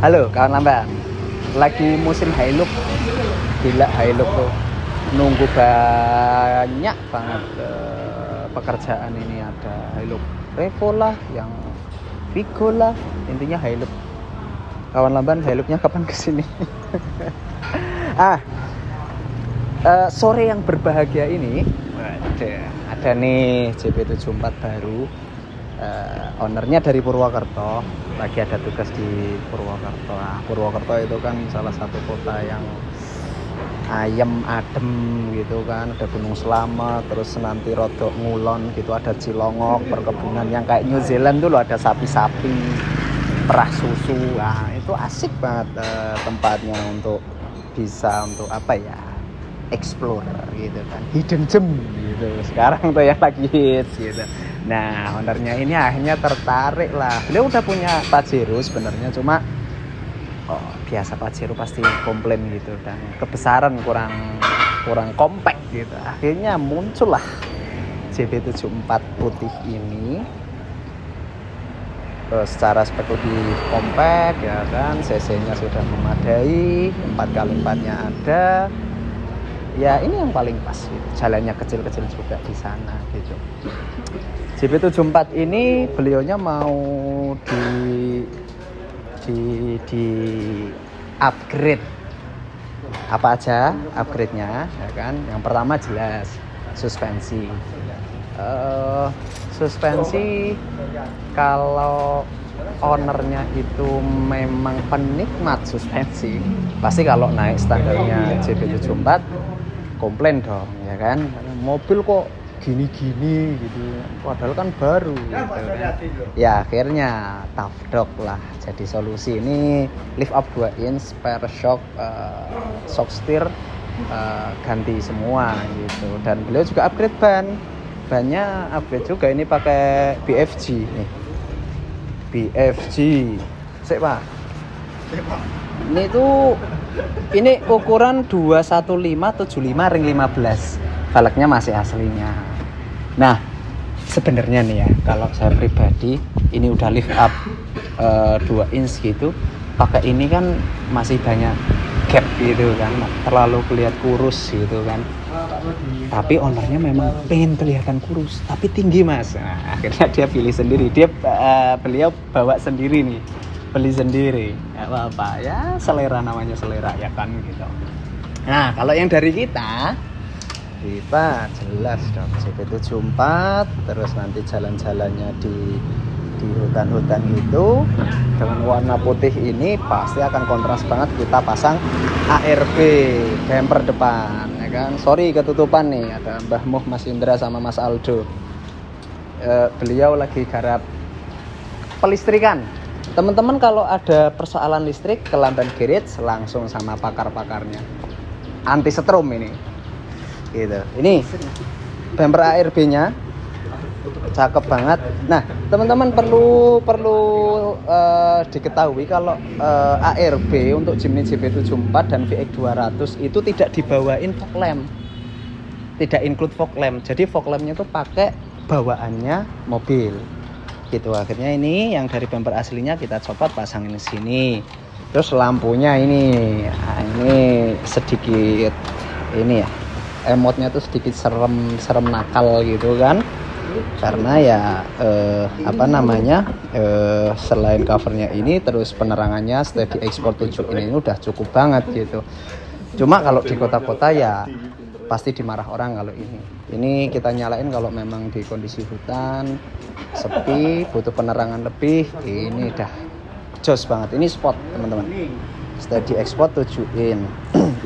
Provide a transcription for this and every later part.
Halo kawan lamban, lagi musim Hilux. Gila Hilux tuh, nunggu banyak banget pekerjaan ini. Ada Hilux Revo lah, yang Vigo lah, intinya Hilux. Kawan lamban, Hiluxnya kapan kesini? Sore yang berbahagia ini ada nih JP74 baru. Ownernya dari Purwokerto, lagi ada tugas di Purwokerto. Purwokerto itu kan salah satu kota yang ayem adem gitu kan, ada Gunung Slamet, terus nanti rodok ngulon gitu, ada Cilongok, perkebunan yang kayak New Zealand tuh loh, ada sapi-sapi, perah susu. Nah itu asik banget tempatnya untuk bisa untuk apa ya, explore gitu kan, hidden gem gitu sekarang tuh yang lagi hits gitu. Nah ownernya ini akhirnya tertarik lah. Beliau udah punya Pajero sebenarnya, cuma biasa Pajero pasti komplain gitu dan kebesaran kurang compact gitu. Akhirnya muncullah JP74 putih ini. Secara spek lebih compact ya kan, cc-nya sudah memadai, 4x4-nya ada. Ya ini yang paling pas gitu. Jalannya kecil-kecil juga di sana gitu. JP74 ini beliaunya mau di upgrade. Apa aja upgrade-nya ya kan? Yang pertama jelas suspensi. Suspensi kalau ownernya itu memang penikmat suspensi, pasti kalau naik standarnya JP74 komplain dong ya kan, mobil kok gini-gini gitu, padahal kan baru gitu kan. Ya akhirnya tough dog lah jadi solusi. Ini lift up 2 inch, spare shock, shock steer ganti semua gitu. Dan beliau juga upgrade bannya upgrade juga, ini pakai BFG nih, BFG sik pak. Ini ukuran 215/75 ring 15, velgnya masih aslinya. Nah sebenarnya nih ya, kalau saya pribadi ini udah lift up 2 inch gitu, pakai ini kan masih banyak gap gitu kan, terlalu kelihatan kurus gitu kan. Tapi ownernya memang pengen kelihatan kurus tapi tinggi mas. Nah, akhirnya dia pilih sendiri, beliau bawa sendiri nih, beli sendiri, nggak apa-apa ya, selera namanya selera ya kan gitu. Nah kalau yang dari kita jelas dong JP74, terus nanti jalan-jalannya di hutan-hutan itu dengan warna putih ini pasti akan kontras banget. Kita pasang ARB bumper depan ya kan. Sorry ketutupan nih, ada Mbah Muh, Mas Indra sama Mas Aldo. Beliau lagi garap pelistrikan. Teman-teman kalau ada persoalan listrik ke Lamban Garage langsung sama pakar-pakarnya, anti setrum ini gitu. Ini bumper ARB-nya cakep banget. Nah teman-teman perlu diketahui kalau ARB untuk Jimny JP74 dan VX 200 itu tidak dibawain fog lamp, tidak include fog lamp. Jadi fog lampnya itu pakai bawaannya mobil gitu. Akhirnya ini yang dari bumper aslinya kita copot, pasangin di sini. Terus lampunya ini sedikit ini ya, emotnya tuh sedikit serem nakal gitu kan, karena ya selain covernya ini, terus penerangannya Steady Export 7 ini udah cukup banget gitu. Cuma kalau di kota-kota ya pasti dimarah orang kalau ini kita nyalain kalau memang di kondisi hutan sepi, butuh penerangan lebih. Ini udah jos banget, ini spot teman-teman, Steady Export 7 in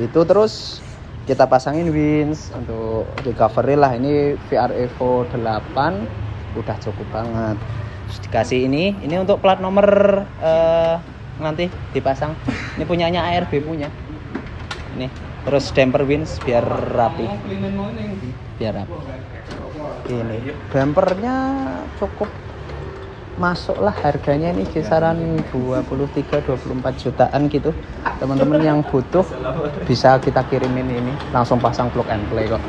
itu. Terus kita pasangin winch untuk recovery lah. Ini VR Evo 8 udah cukup banget. Terus dikasih ini untuk plat nomor nanti dipasang. Ini punyanya ARB punya. Nih, terus damper winch biar rapi. Ini bumpernya cukup masuk lah, harganya ini kisaran 23-24 jutaan gitu. Teman-teman yang butuh bisa kita kirimin ini, langsung pasang plug and play kok.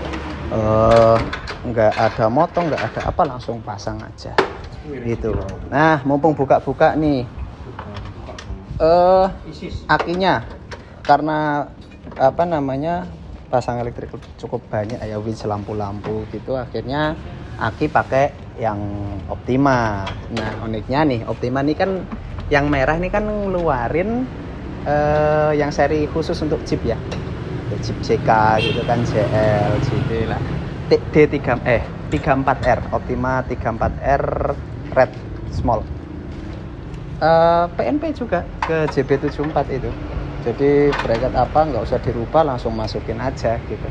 Nggak ada motong, nggak ada apa, langsung pasang aja gitu loh. Nah mumpung buka-buka nih, Akinya karena apa namanya pasang listrik cukup banyak ya, wis lampu-lampu gitu, akhirnya aki pakai yang Optima. Nah uniknya nih Optima nih kan yang merah nih kan ngeluarin yang seri khusus untuk Jeep ya, Jeep JK gitu kan, JL, JD lah, D34R, Optima 34R Red Small. PNP juga ke JB74 itu. Jadi bracket apa nggak usah dirubah, langsung masukin aja gitu.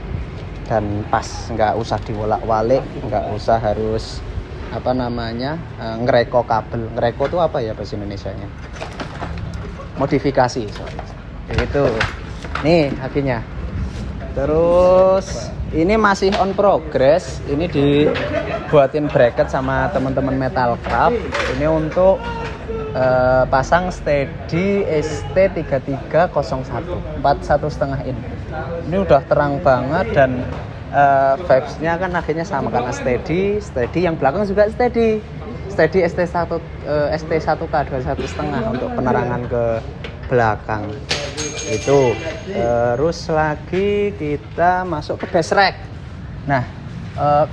Dan pas, nggak usah diwolak-walik, nggak usah harus apa namanya ngereko kabel. Ngereko itu apa ya bahasa Indonesianya? Modifikasi. Itu. Nih akhirnya. Terus ini masih on progress. Ini dibuatin bracket sama teman-teman Metalcraft. Ini untuk pasang steady ST3301 41,5 in. Ini udah terang banget dan vibes-nya kan akhirnya sama karena steady yang belakang juga steady ST1 ST1K 21,5 untuk penerangan ke belakang itu. Terus lagi kita masuk ke base rack. Nah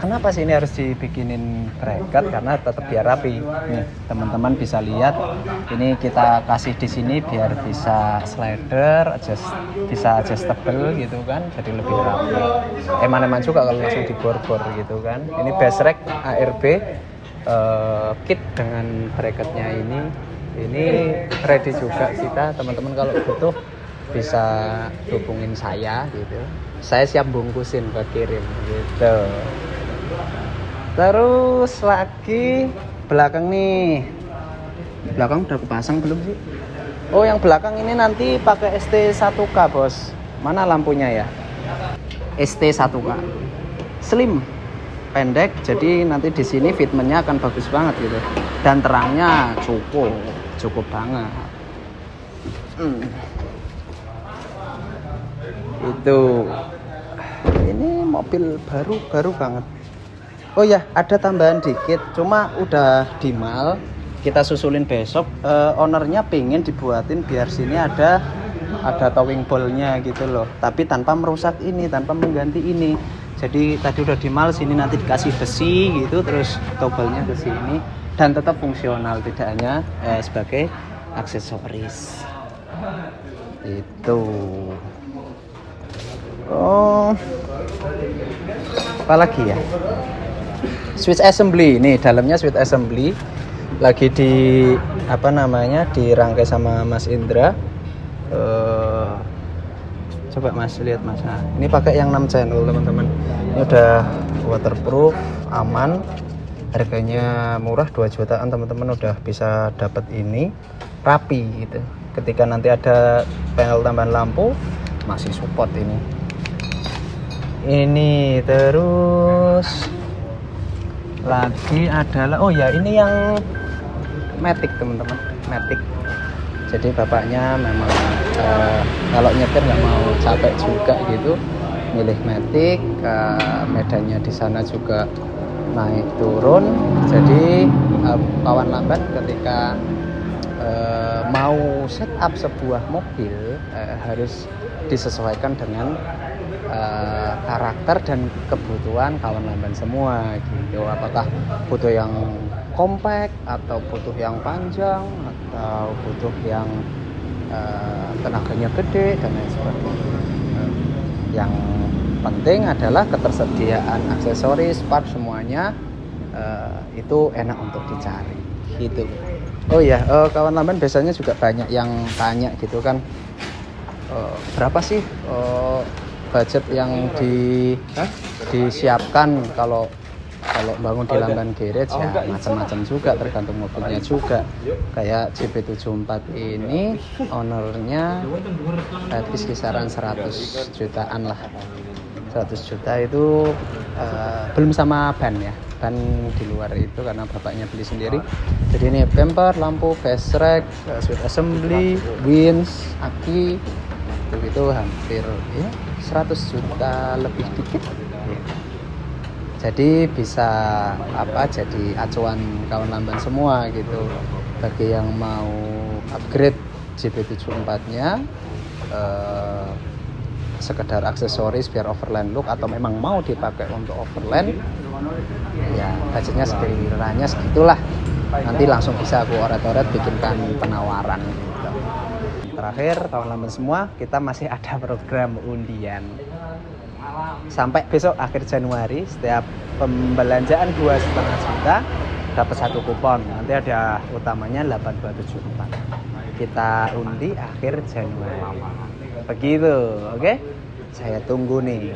kenapa sih ini harus dibikinin bracket? Karena tetap biar rapi. Nih, teman-teman bisa lihat. Ini kita kasih di sini biar bisa slider, bisa adjustable gitu kan, jadi lebih rapi. Eman-eman juga kalau langsung dibor-bor gitu kan. Ini base rack ARB kit dengan bracketnya ini. Ini ready juga kita, teman-teman kalau butuh bisa hubungin saya gitu. Saya siap bungkusin buat kirim gitu. Terus lagi belakang nih. Belakang udah kepasang belum sih? Oh, yang belakang ini nanti pakai ST1K, Bos. Mana lampunya ya? ST1K. Slim, pendek, jadi nanti di sini fitmentnya akan bagus banget gitu. Dan terangnya cukup banget. Itu ini mobil baru banget. Oh ya, ada tambahan dikit, cuma udah di mal, kita susulin besok. Ownernya pengen dibuatin biar sini ada towing ball-nya gitu loh, tapi tanpa merusak ini, tanpa mengganti ini. Jadi tadi udah di mal, sini nanti dikasih besi gitu, terus toggle-nya ke sini dan tetap fungsional, tidak hanya sebagai aksesoris. Itu. Oh, apalagi ya? Switch assembly. Nih dalamnya switch assembly. Lagi dirangkai sama Mas Indra. Coba Mas lihat Mas. Nah, ini pakai yang 6 channel teman-teman. Ini udah waterproof, aman. Harganya murah, 2 jutaan teman-teman udah bisa dapat ini. Rapi gitu. Ketika nanti ada panel tambahan lampu, masih support ini. Ini terus lagi adalah, oh ya ini yang Matic teman-teman, Matic. Jadi bapaknya memang kalau nyetir nggak mau capek juga gitu, milih Matic. Medannya di sana juga naik turun. Jadi kawan lambat ketika mau setup sebuah mobil harus disesuaikan dengan karakter dan kebutuhan kawan lamban semua gitu. Apakah butuh yang compact atau butuh yang panjang atau butuh yang tenaganya gede dan lain sebagainya. Yang penting adalah ketersediaan aksesoris, part semuanya itu enak untuk dicari gitu. Oh ya, kawan lamban biasanya juga banyak yang tanya gitu kan, berapa sih budget yang disiapkan kalau bangun di Lamban Garage? Ya macam-macam juga, tergantung mobilnya juga. Kayak JB74 ini ownernya kisaran 100 jutaan lah. 100 juta itu belum sama ban ya, ban di luar itu karena bapaknya beli sendiri. Jadi ini bumper, lampu, face rack, switch assembly, winch, aki itu hampir ya 100 juta lebih dikit ya. Jadi bisa jadi acuan kawan lamban semua gitu, bagi yang mau upgrade JP74 nya sekedar aksesoris biar overland look atau memang mau dipakai untuk overland ya budgetnya sekiranya segitulah, nanti langsung bisa aku oret-oret bikinkan penawaran gitu. Terakhir kawan-kawan semua, kita masih ada program undian sampai besok akhir Januari. Setiap pembelanjaan 2,5 juta dapat 1 kupon, nanti ada utamanya 8274, kita undi akhir Januari begitu. Oke, saya tunggu nih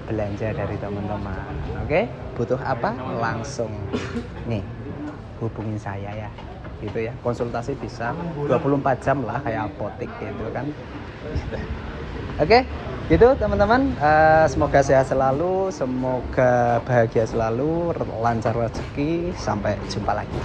belanja dari teman-teman. Oke, butuh apa langsung nih hubungin saya ya gitu ya, konsultasi bisa 24 jam lah kayak apotek gitu kan. Oke, gitu teman-teman. Semoga sehat selalu, semoga bahagia selalu, lancar rezeki. Sampai jumpa lagi.